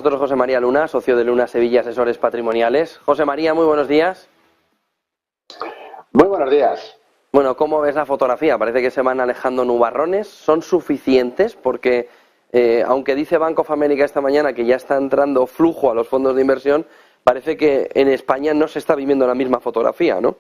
Nosotros José María Luna, socio de Luna Sevilla Asesores Patrimoniales. José María, muy buenos días. Muy buenos días. Bueno, ¿cómo ves la fotografía? Parece que se van alejando nubarrones. ¿Son suficientes? Porque, aunque dice Bank of America esta mañana que ya está entrando flujo a los fondos de inversión, parece que en España no se está viviendo la misma fotografía, ¿no?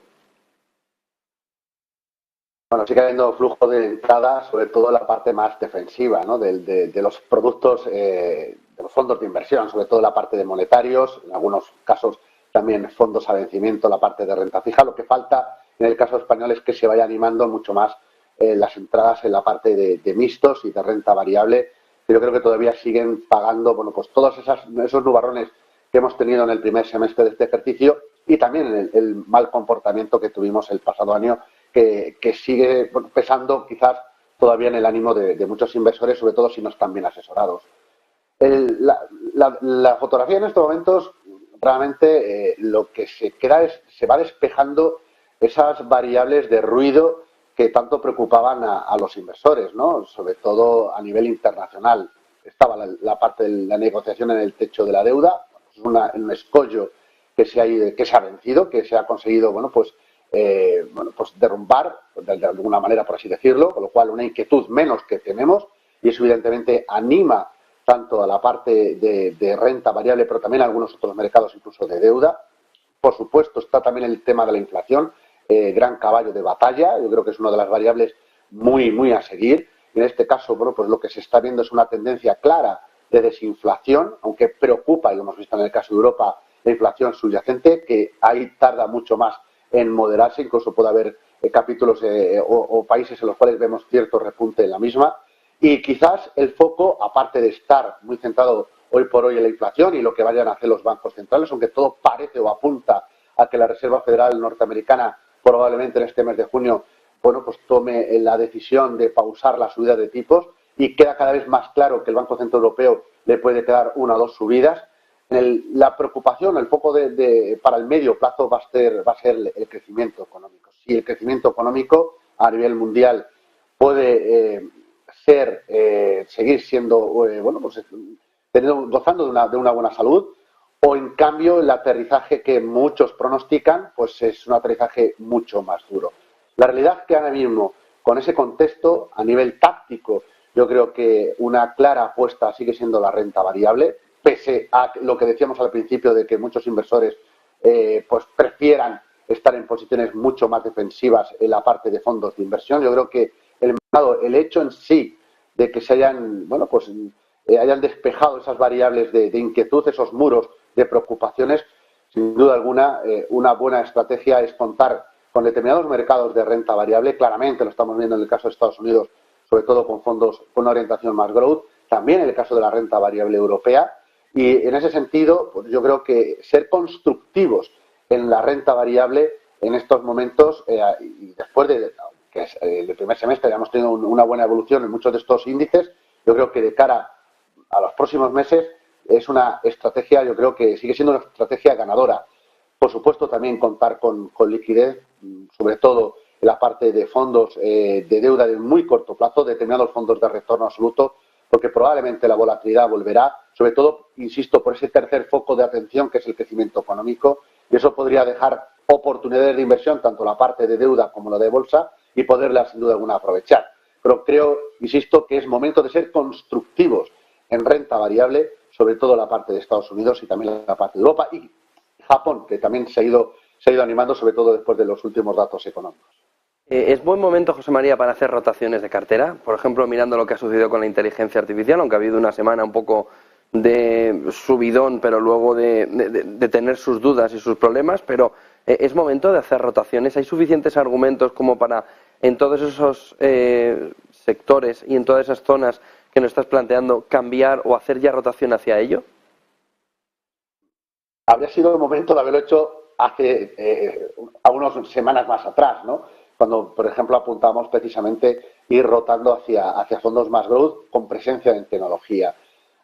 Bueno, sigue habiendo flujo de entrada, sobre todo en la parte más defensiva, ¿no? de los productos, de los fondos de inversión, sobre todo la parte de monetarios, en algunos casos también fondos a vencimiento, la parte de renta fija. Lo que falta en el caso español es que se vaya animando mucho más las entradas en la parte de mixtos y de renta variable. Yo creo que todavía siguen pagando, bueno, pues todos esos nubarrones que hemos tenido en el primer semestre de este ejercicio y también el mal comportamiento que tuvimos el pasado año, que sigue pesando quizás todavía en el ánimo de muchos inversores, sobre todo si no están bien asesorados. La fotografía en estos momentos realmente lo que se queda es, se va despejando esas variables de ruido que tanto preocupaban a los inversores, ¿no? Sobre todo a nivel internacional. Estaba la parte de la negociación en el techo de la deuda, un escollo que se ha vencido, que se ha conseguido, pues derrumbar, de alguna manera, por así decirlo, con lo cual una inquietud menos que tenemos, y eso evidentemente anima tanto a la parte de renta variable, pero también a algunos otros mercados, incluso de deuda. Por supuesto, está también el tema de la inflación, gran caballo de batalla. Yo creo que es una de las variables muy a seguir. En este caso, pues lo que se está viendo es una tendencia clara de desinflación, aunque preocupa, y lo hemos visto en el caso de Europa, la inflación subyacente, que ahí tarda mucho más en moderarse. Incluso puede haber capítulos o países en los cuales vemos cierto repunte en la misma. Y quizás el foco, aparte de estar muy centrado hoy por hoy en la inflación y lo que vayan a hacer los bancos centrales, aunque todo parece o apunta a que la Reserva Federal norteamericana probablemente en este mes de junio, pues tome la decisión de pausar la subida de tipos, y queda cada vez más claro que el Banco Central Europeo le puede quedar una o dos subidas. La preocupación, el foco para el medio plazo va a ser el crecimiento económico. Si el crecimiento económico a nivel mundial puede seguir siendo, gozando de una buena salud, o en cambio el aterrizaje que muchos pronostican, pues es un aterrizaje mucho más duro. La realidad es que ahora mismo, con ese contexto, a nivel táctico, yo creo que una clara apuesta sigue siendo la renta variable, pese a lo que decíamos al principio de que muchos inversores pues prefieran estar en posiciones mucho más defensivas en la parte de fondos de inversión. Yo creo que el mercado, el hecho en sí de que se hayan, hayan despejado esas variables de inquietud, esos muros de preocupaciones, sin duda alguna, una buena estrategia es contar con determinados mercados de renta variable. Claramente lo estamos viendo en el caso de Estados Unidos, sobre todo con fondos con una orientación más growth, también en el caso de la renta variable europea. Y en ese sentido, pues yo creo que ser constructivos en la renta variable en estos momentos, y después de que el primer semestre ya hemos tenido una buena evolución en muchos de estos índices, yo creo que de cara a los próximos meses es una estrategia, yo creo que sigue siendo una estrategia ganadora. Por supuesto, también contar con liquidez, sobre todo en la parte de fondos de deuda de muy corto plazo, determinados fondos de retorno absoluto, porque probablemente la volatilidad volverá, sobre todo, insisto, por ese tercer foco de atención que es el crecimiento económico, y eso podría dejar oportunidades de inversión, tanto la parte de deuda como la de bolsa, y poderla sin duda alguna aprovechar. Pero creo, insisto, que es momento de ser constructivos en renta variable, sobre todo la parte de Estados Unidos y también la parte de Europa y Japón, que también se ha ido animando, sobre todo después de los últimos datos económicos. ¿Es buen momento, José María, para hacer rotaciones de cartera? Por ejemplo, mirando lo que ha sucedido con la inteligencia artificial, aunque ha habido una semana un poco de subidón, pero luego de tener sus dudas y sus problemas, pero ¿es momento de hacer rotaciones? ¿Hay suficientes argumentos como para, en todos esos sectores y en todas esas zonas que nos estás planteando, cambiar o hacer ya rotación hacia ello? Habría sido el momento de haberlo hecho hace a unas semanas más atrás, ¿no? Cuando, por ejemplo, apuntamos precisamente ir rotando hacia fondos más growth con presencia en tecnología.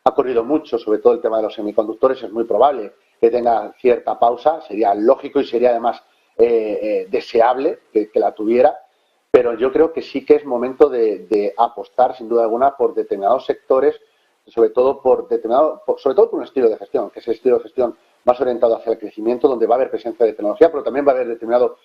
Ha ocurrido mucho, sobre todo el tema de los semiconductores. Es muy probable que tenga cierta pausa, sería lógico y sería además deseable que la tuviera, pero yo creo que sí que es momento de apostar, sin duda alguna, por determinados sectores sobre todo por un estilo de gestión, que es el estilo de gestión más orientado hacia el crecimiento, donde va a haber presencia de tecnología, pero también va a haber determinado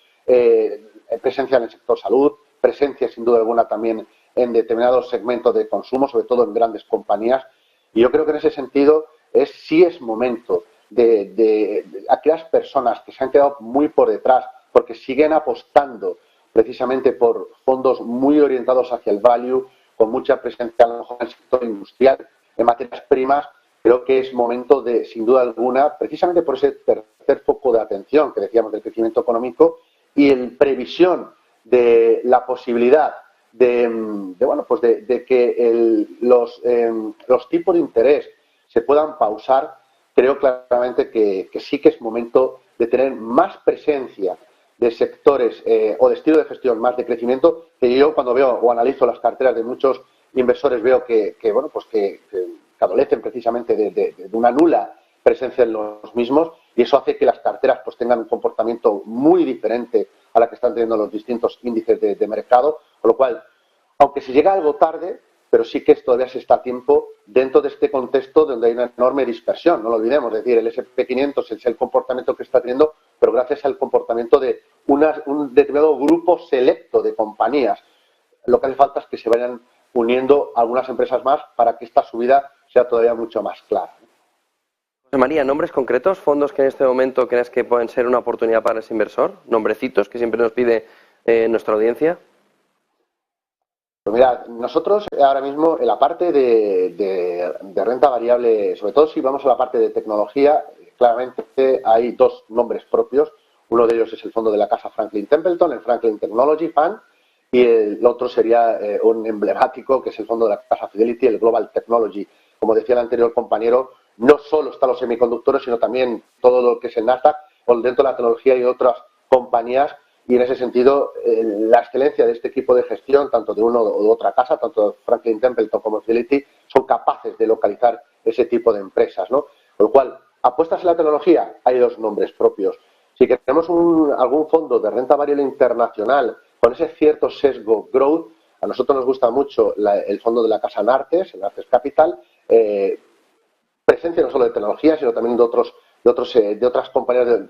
presencia en el sector salud, presencia sin duda alguna también en determinados segmentos de consumo, sobre todo en grandes compañías. Y yo creo que en ese sentido sí es momento de aquellas personas que se han quedado muy por detrás porque siguen apostando precisamente por fondos muy orientados hacia el value, con mucha presencia a lo mejor en el sector industrial, en materias primas. Creo que es momento de, sin duda alguna, precisamente por ese tercer foco de atención que decíamos del crecimiento económico y en previsión de la posibilidad de que los tipos de interés se puedan pausar. Creo claramente que sí que es momento de tener más presencia de sectores o de estilo de gestión más de crecimiento, que yo cuando veo o analizo las carteras de muchos inversores veo que adolecen precisamente de una nula presencia en los mismos, y eso hace que las carteras pues tengan un comportamiento muy diferente a la que están teniendo los distintos índices de mercado, con lo cual, aunque se llega algo tarde, pero sí que todavía se está a tiempo dentro de este contexto donde hay una enorme dispersión, no lo olvidemos, es decir, el S&P 500 es el comportamiento que está teniendo, pero gracias al comportamiento de un determinado grupo selecto de compañías. Lo que hace falta es que se vayan uniendo algunas empresas más para que esta subida sea todavía mucho más clara. José María, ¿nombres concretos, fondos que en este momento crees que pueden ser una oportunidad para ese inversor? ¿Nombrecitos que siempre nos pide nuestra audiencia? Pues mira, nosotros ahora mismo en la parte de renta variable, sobre todo si vamos a la parte de tecnología, claramente hay dos nombres propios. Uno de ellos es el fondo de la casa Franklin Templeton, el Franklin Technology Fund, y el otro sería un emblemático que es el fondo de la casa Fidelity, el Global Technology. Como decía el anterior compañero, no solo están los semiconductores, sino también todo lo que es el Nasdaq, o dentro de la tecnología y otras compañías. Y en ese sentido, la excelencia de este equipo de gestión, tanto de uno o de otra casa, tanto Franklin Templeton como Fidelity, son capaces de localizar ese tipo de empresas, ¿no? Con lo cual, apuestas en la tecnología, hay dos nombres propios. Si queremos algún fondo de renta variable internacional con ese cierto sesgo growth, a nosotros nos gusta mucho el fondo de la casa Nartes, el Nartes Capital, presencia no solo de tecnología, sino también de otras compañías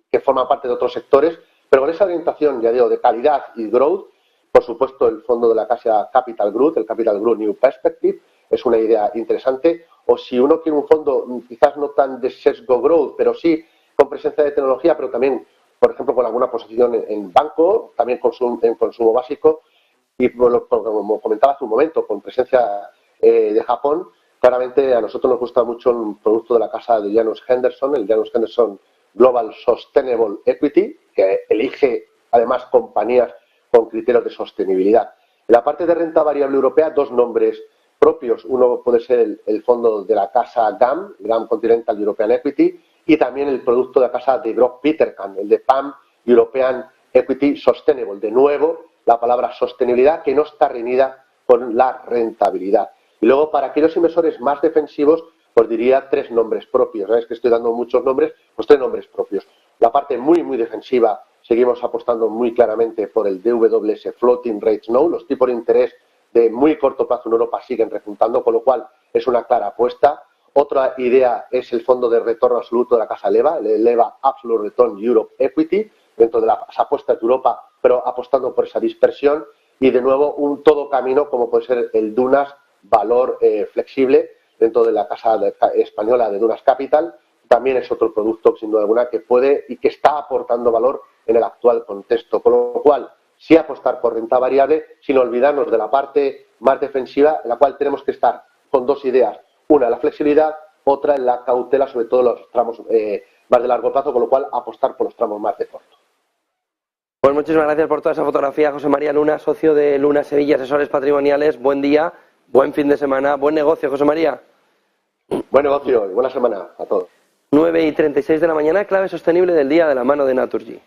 que forman parte de otros sectores, pero con esa orientación, ya digo, de calidad y growth. Por supuesto, el fondo de la casa Capital Group, el Capital Group New Perspective, es una idea interesante. O si uno quiere un fondo quizás no tan de sesgo growth, pero sí con presencia de tecnología, pero también, por ejemplo, con alguna posición en banco, también en consumo básico, y como comentaba hace un momento, con presencia de Japón, claramente a nosotros nos gusta mucho un producto de la casa de Janus Henderson, el Janus Henderson Global Sustainable Equity, que elige además compañías con criterios de sostenibilidad. En la parte de renta variable europea, dos nombres propios. Uno puede ser el fondo de la casa GAM, GAM Continental European Equity, y también el producto de la casa de Degroof Petercam, el de PAM European Equity Sustainable. De nuevo, la palabra sostenibilidad que no está reñida con la rentabilidad. Y luego, para aquellos inversores más defensivos, pues diría tres nombres propios. ¿Sabes que estoy dando muchos nombres? Pues tres nombres propios. La parte muy, muy defensiva, seguimos apostando muy claramente por el DWS Floating Rates Note. Los tipos de interés de muy corto plazo en Europa siguen repuntando, con lo cual es una clara apuesta. Otra idea es el fondo de retorno absoluto de la casa Leva, el Leva Absolute Return Europe Equity, dentro de las apuestas de Europa, pero apostando por esa dispersión. Y de nuevo, un todo camino como puede ser el Dunas Valor Flexible, dentro de la casa española de Dunas Capital. También es otro producto, sin duda alguna, que puede y que está aportando valor en el actual contexto. Con lo cual, sí apostar por renta variable, sin olvidarnos de la parte más defensiva, en la cual tenemos que estar con dos ideas. Una, la flexibilidad, otra, en la cautela, sobre todo en los tramos más de largo plazo, con lo cual apostar por los tramos más de corto. Pues muchísimas gracias por toda esa fotografía, José María Luna, socio de Luna Sevilla Asesores Patrimoniales. Buen día, buen fin de semana, buen negocio, José María. Buen negocio y buena semana a todos. 9:36 de la mañana, clave sostenible del día de la mano de Naturgy.